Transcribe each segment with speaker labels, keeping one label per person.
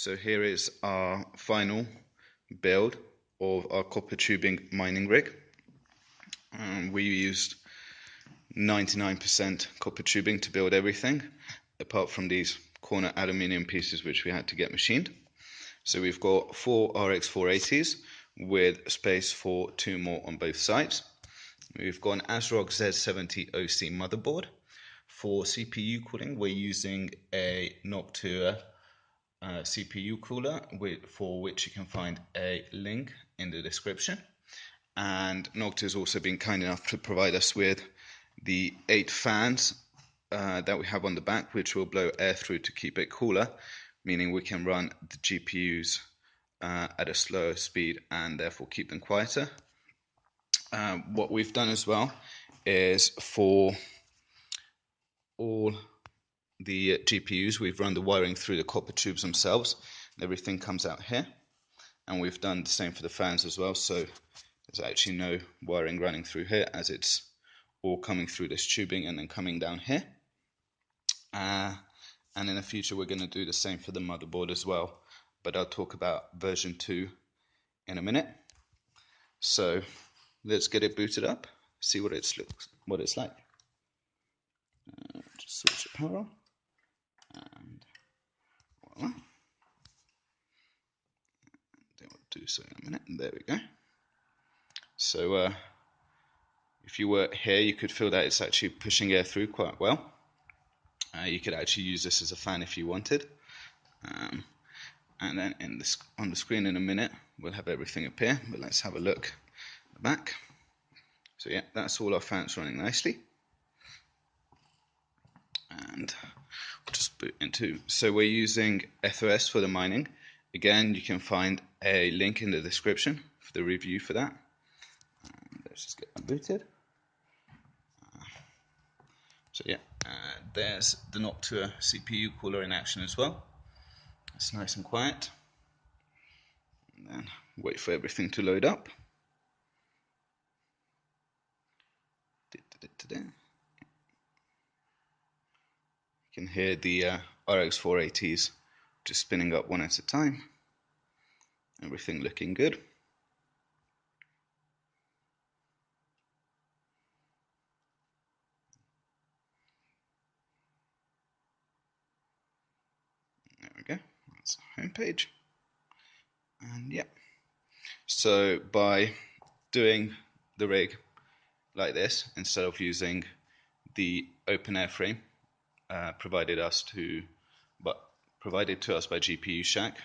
Speaker 1: So here is our final build of our copper tubing mining rig. We used 99% copper tubing to build everything, apart from these corner aluminium pieces which we had to get machined. So we've got 4 RX 480s with space for 2 more on both sides. We've got an ASRock Z70 OC motherboard. For CPU cooling, we're using a Noctua CPU cooler, for which you can find a link in the description. And Noctua has also been kind enough to provide us with the 8 fans that we have on the back, which will blow air through to keep it cooler, meaning we can run the GPUs at a slower speed and therefore keep them quieter. What we've done as well is for all the GPUs, we've run the wiring through the copper tubes themselves. Everything comes out here, and we've done the same for the fans as well, so there's actually no wiring running through here, as it's all coming through this tubing and then coming down here. And in the future we're going to do the same for the motherboard as well, but I'll talk about version 2 in a minute. So let's get it booted up, see what it's like. Just switch the power on, and voila. They will do so in a minute. There we go. So if you were here, you could feel that it's actually pushing air through quite well. You could actually use this as a fan if you wanted. And then on the screen in a minute, we'll have everything appear, but let's have a look at the back. So yeah, that's all our fans running nicely. And we'll just boot into, so we're using ethOS for the mining. Again, you can find a link in the description for the review for that. Let's just get that booted. So yeah, there's the Noctua CPU cooler in action as well. It's nice and quiet. And then wait for everything to load up. You can hear the RX 480s just spinning up one at a time. Everything looking good. There we go, that's the home page. And yeah, so by doing the rig like this, instead of using the open airframe provided to us by GPU Shack,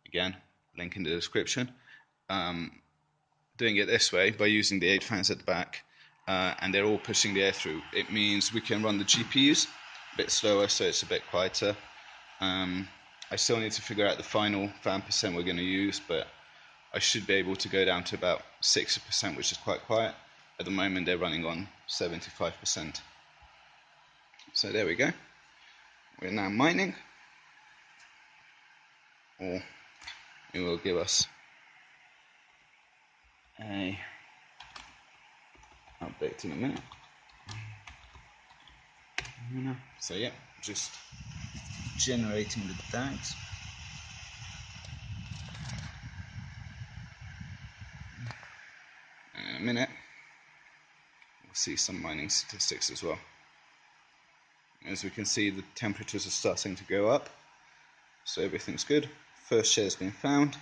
Speaker 1: again, link in the description, doing it this way by using the 8 fans at the back, and they're all pushing the air through, it means we can run the GPUs a bit slower, so it's a bit quieter. I still need to figure out the final fan percent we're going to use, but I should be able to go down to about 60%, which is quite quiet. At the moment they're running on 75%. So there we go. We're now mining, or it will give us a update in a minute. So yeah, just generating the tags. In a minute we'll see some mining statistics as well. As we can see, the temperatures are starting to go up, so everything's good. First share's been found.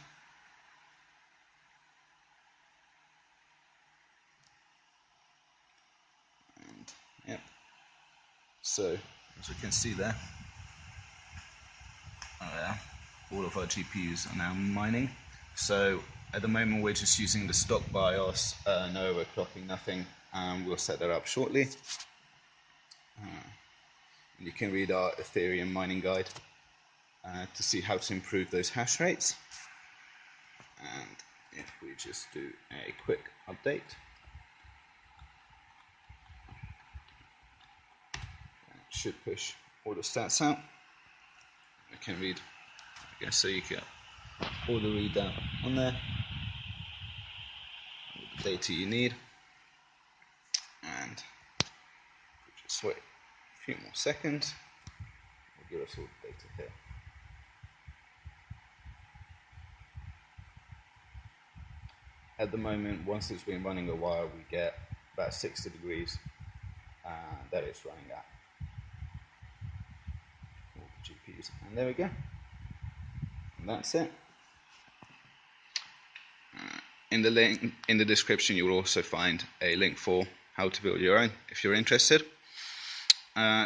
Speaker 1: And yep, so as we can see there, all of our GPUs are now mining. So at the moment we're just using the stock BIOS, no overclocking, nothing, and we'll set that up shortly. You can read our Ethereum mining guide to see how to improve those hash rates. And if we just do a quick update, that should push all the stats out. I can read, I guess, so you get all the readout on there, all the data you need, and just wait a few more seconds. Will give us all the data here. At the moment, once it's been running a while, we get about 60 degrees that it's running at. All the GPUs. And there we go. And that's it. In the link in the description, you will also find a link for how to build your own if you're interested.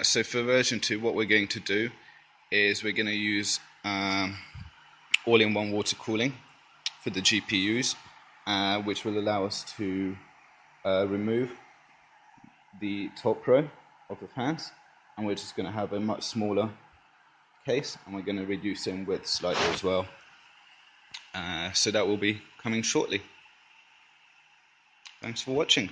Speaker 1: So for version 2, what we're going to do is we're going to use all-in-one water cooling for the GPUs, which will allow us to remove the top row of the fans, and we're just going to have a much smaller case, and we're going to reduce in width slightly as well. So that will be coming shortly. Thanks for watching.